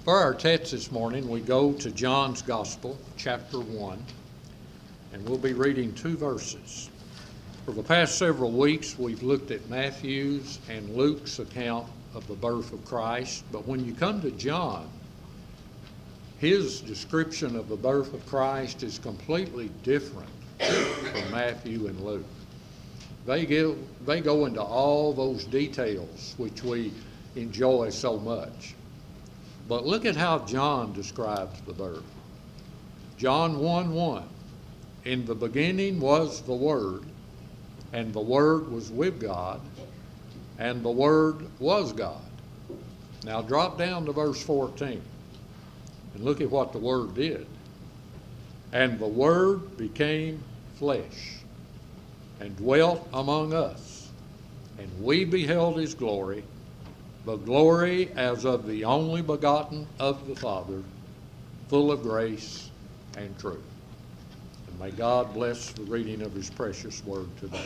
For our text this morning, we go to John's Gospel, chapter 1, and we'll be reading 2 verses. For the past several weeks, we've looked at Matthew's and Luke's account of the birth of Christ, but when you come to John, his description of the birth of Christ is completely different from Matthew and Luke. They go into all those details which we enjoy so much. But look at how John describes the birth. John 1:1, in the beginning was the Word, and the Word was with God, and the Word was God. Now drop down to verse 14, and look at what the Word did. And the Word became flesh, and dwelt among us, and we beheld his glory, the glory as of the only begotten of the Father, full of grace and truth. And may God bless the reading of his precious word today.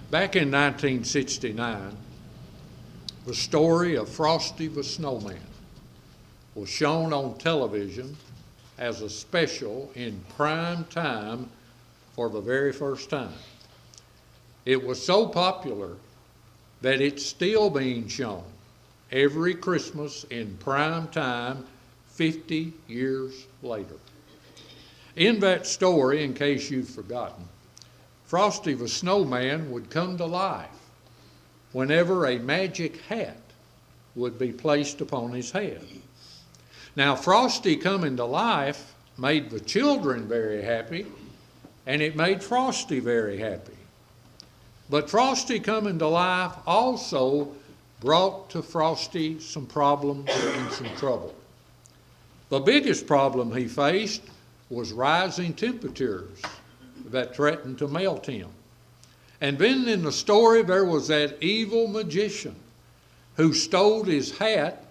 Back in 1969, the story of Frosty the Snowman was shown on television as a special in prime time for the very first time. It was so popular that it's still being shown every Christmas in prime time 50 years later. In that story, in case you've forgotten, Frosty the Snowman would come to life whenever a magic hat would be placed upon his head. Now, Frosty coming to life made the children very happy, and it made Frosty very happy. But Frosty coming to life also brought to Frosty some problems and some trouble. The biggest problem he faced was rising temperatures that threatened to melt him. And then in the story there was that evil magician who stole his hat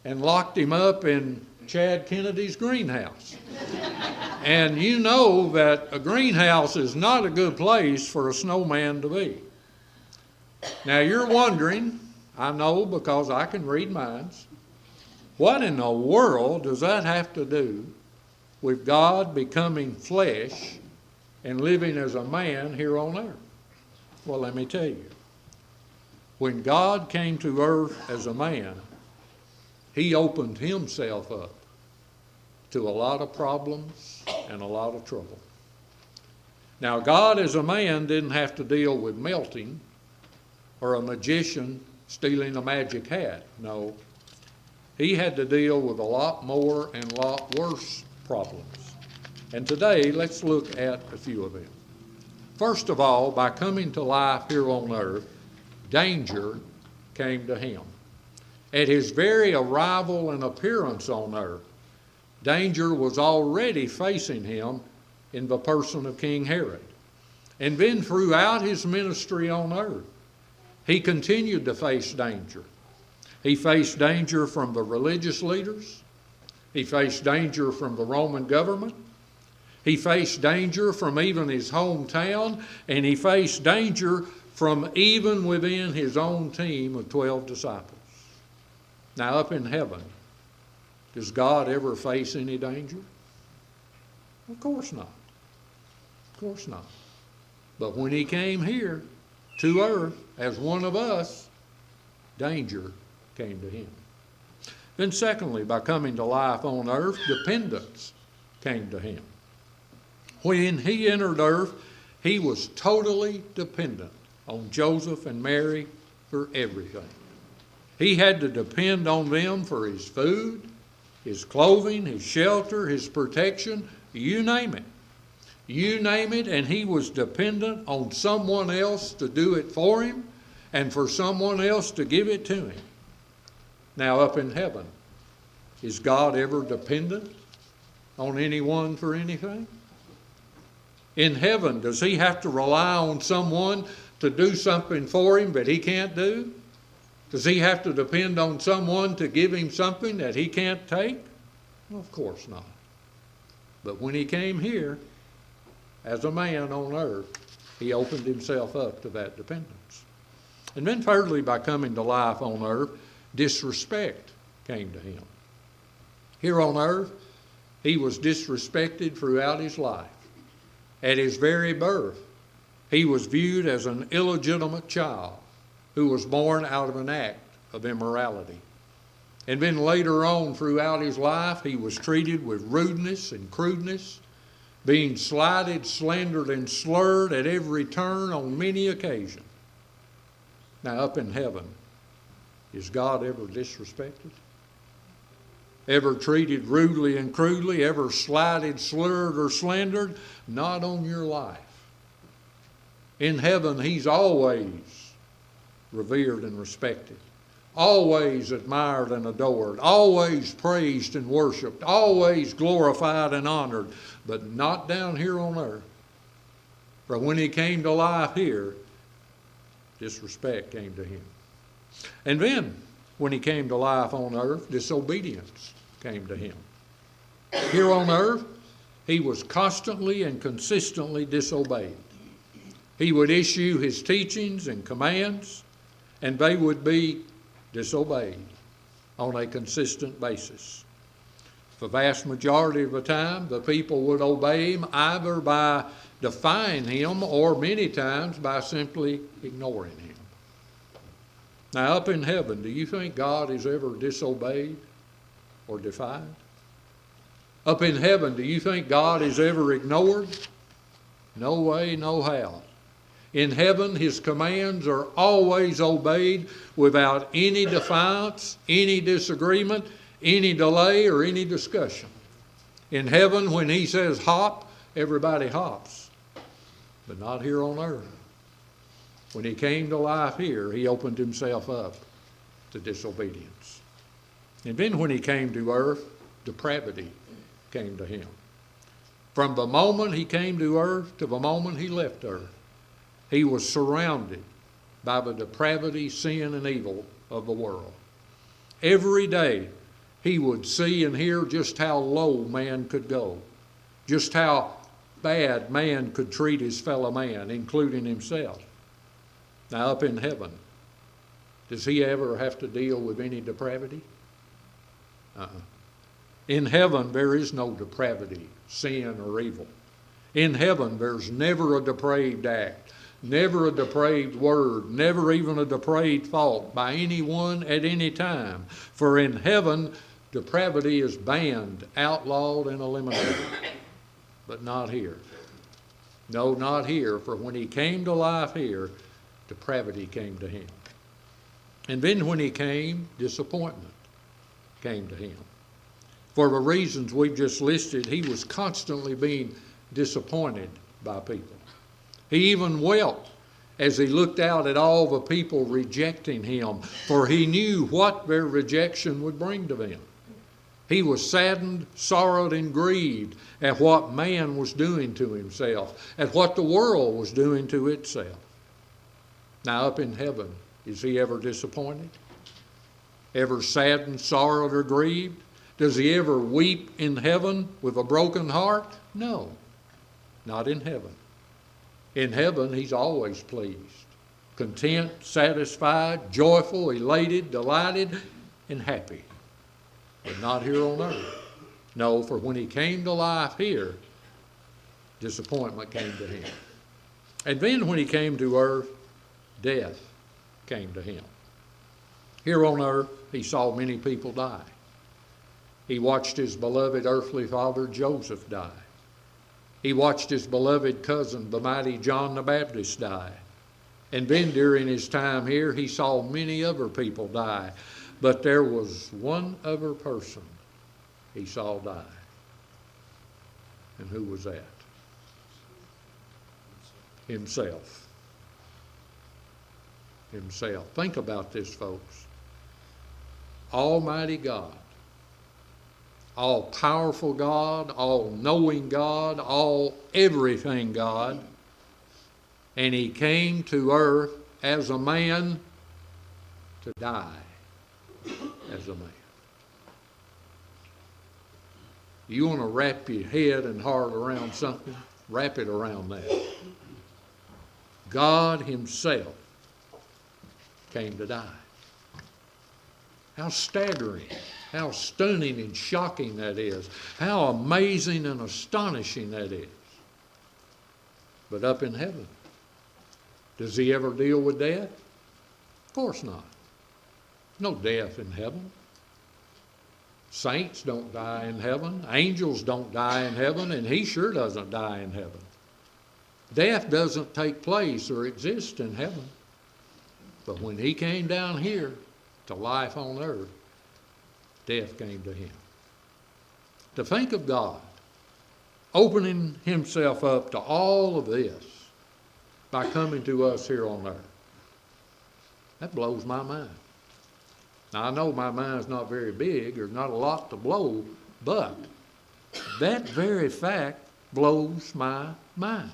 and locked him up in Chad Kennedy's greenhouse. And you know that a greenhouse is not a good place for a snowman to be. Now you're wondering, I know because I can read minds, what in the world does that have to do with God becoming flesh and living as a man here on earth? Well, let me tell you. When God came to earth as a man, he opened himself up to a lot of problems and a lot of trouble. Now, God as a man didn't have to deal with melting or a magician stealing a magic hat. No, he had to deal with a lot more and a lot worse problems. And today, let's look at a few of them. First of all, by coming to life here on earth, danger came to him. At his very arrival and appearance on earth, danger was already facing him in the person of King Herod. And then throughout his ministry on earth, he continued to face danger. He faced danger from the religious leaders. He faced danger from the Roman government. He faced danger from even his hometown, and he faced danger from even within his own team of 12 disciples. Now, up in heaven, does God ever face any danger? Of course not. Of course not. But when he came here to earth as one of us, danger came to him. Then secondly, by coming to life on earth, dependence came to him. When he entered earth, he was totally dependent on Joseph and Mary for everything. He had to depend on them for his food, his clothing, his shelter, his protection, you name it. You name it, and he was dependent on someone else to do it for him and for someone else to give it to him. Now up in heaven, is God ever dependent on anyone for anything? In heaven, does he have to rely on someone to do something for him that he can't do? Does he have to depend on someone to give him something that he can't take? Well, of course not. But when he came here, as a man on earth, he opened himself up to that dependence. And then thirdly, by coming to life on earth, disrespect came to him. Here on earth, he was disrespected throughout his life. At his very birth, he was viewed as an illegitimate child who was born out of an act of immorality. And then later on throughout his life, he was treated with rudeness and crudeness, being slighted, slandered, and slurred at every turn on many occasions. Now up in heaven, is God ever disrespected? Ever treated rudely and crudely? Ever slighted, slurred, or slandered? Not on your life. In heaven, he's always revered and respected, always admired and adored, always praised and worshiped, always glorified and honored, but not down here on earth. For when he came to life here, disrespect came to him. And then, when he came to life on earth, disobedience came to him. Here on earth, he was constantly and consistently disobeyed. He would issue his teachings and commands, and they would be disobeyed on a consistent basis. The vast majority of the time, the people would obey him either by defying him or many times by simply ignoring him. Now, up in heaven, do you think God is ever disobeyed or defied? Up in heaven, do you think God is ever ignored? No way, no how. In heaven, his commands are always obeyed without any defiance, any disagreement, any delay, or any discussion. In heaven, when he says hop, everybody hops, but not here on earth. When he came to life here, he opened himself up to disobedience. And then when he came to earth, depravity came to him. From the moment he came to earth to the moment he left earth, he was surrounded by the depravity, sin, and evil of the world. Every day he would see and hear just how low man could go, just how bad man could treat his fellow man, including himself. Now up in heaven, does he ever have to deal with any depravity? In heaven, there is no depravity, sin, or evil. In heaven, there's never a depraved act, never a depraved word, never even a depraved thought by anyone at any time. For in heaven, depravity is banned, outlawed, and eliminated. But not here. No, not here, for when he came to life here, depravity came to him. And then when he came, disappointment came to him. For the reasons we've just listed, he was constantly being disappointed by people. He even wept as he looked out at all the people rejecting him, for he knew what their rejection would bring to them. He was saddened, sorrowed, and grieved at what man was doing to himself, at what the world was doing to itself. Now up in heaven, is he ever disappointed? Ever saddened, sorrowed, or grieved? Does he ever weep in heaven with a broken heart? No, not in heaven. In heaven, he's always pleased, content, satisfied, joyful, elated, delighted, and happy. But not here on earth. No, for when he came to life here, disappointment came to him. And then when he came to earth, death came to him. Here on earth, he saw many people die. He watched his beloved earthly father Joseph die. He watched his beloved cousin, the mighty John the Baptist, die. And then during his time here, he saw many other people die. But there was one other person he saw die. And who was that? Himself. Himself. Think about this, folks. Almighty God, all-powerful God, all-knowing God, all-everything God, and he came to earth as a man to die as a man. You want to wrap your head and heart around something? Wrap it around that. God himself came to die. How staggering, how stunning and shocking that is. How amazing and astonishing that is. But up in heaven, does he ever deal with death? Of course not. No death in heaven. Saints don't die in heaven. Angels don't die in heaven, and he sure doesn't die in heaven. Death doesn't take place or exist in heaven. But when he came down here to life on earth, death came to him. To think of God opening himself up to all of this by coming to us here on earth, that blows my mind. Now, I know my mind's not very big, there's not a lot to blow, but that very fact blows my mind.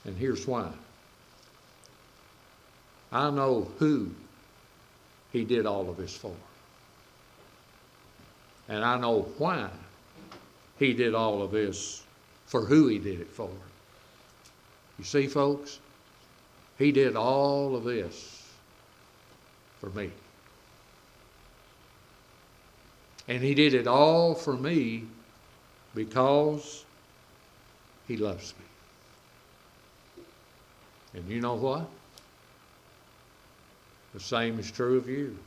And here's why. I know who he did all of this for. And I know why he did all of this for who he did it for. You see, folks, he did all of this for me. And he did it all for me because he loves me. And you know what? The same is true of you.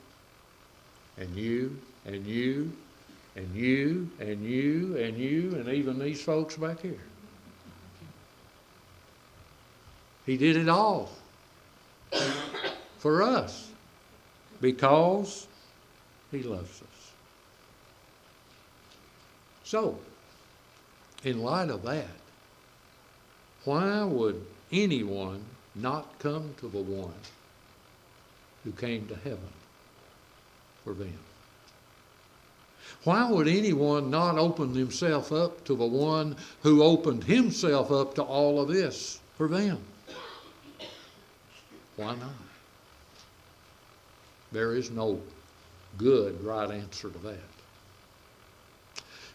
And you, and you, and you, and you, and you, and even these folks back here. He did it all for us because he loves us. So, in light of that, why would anyone not come to the one who came to heaven for them? Why would anyone not open themselves up to the one who opened himself up to all of this for them? Why not? There is no good right answer to that.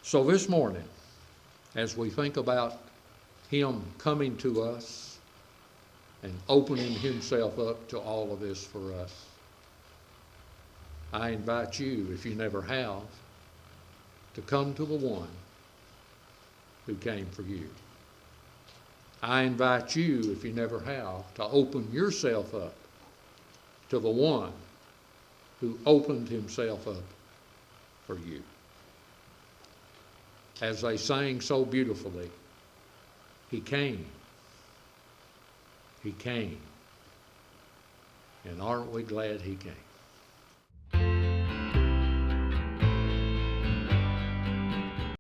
So this morning, as we think about him coming to us and opening himself up to all of this for us, I invite you, if you never have, to come to the one who came for you. I invite you, if you never have, to open yourself up to the one who opened himself up for you. As they sang so beautifully, he came. He came. And aren't we glad he came?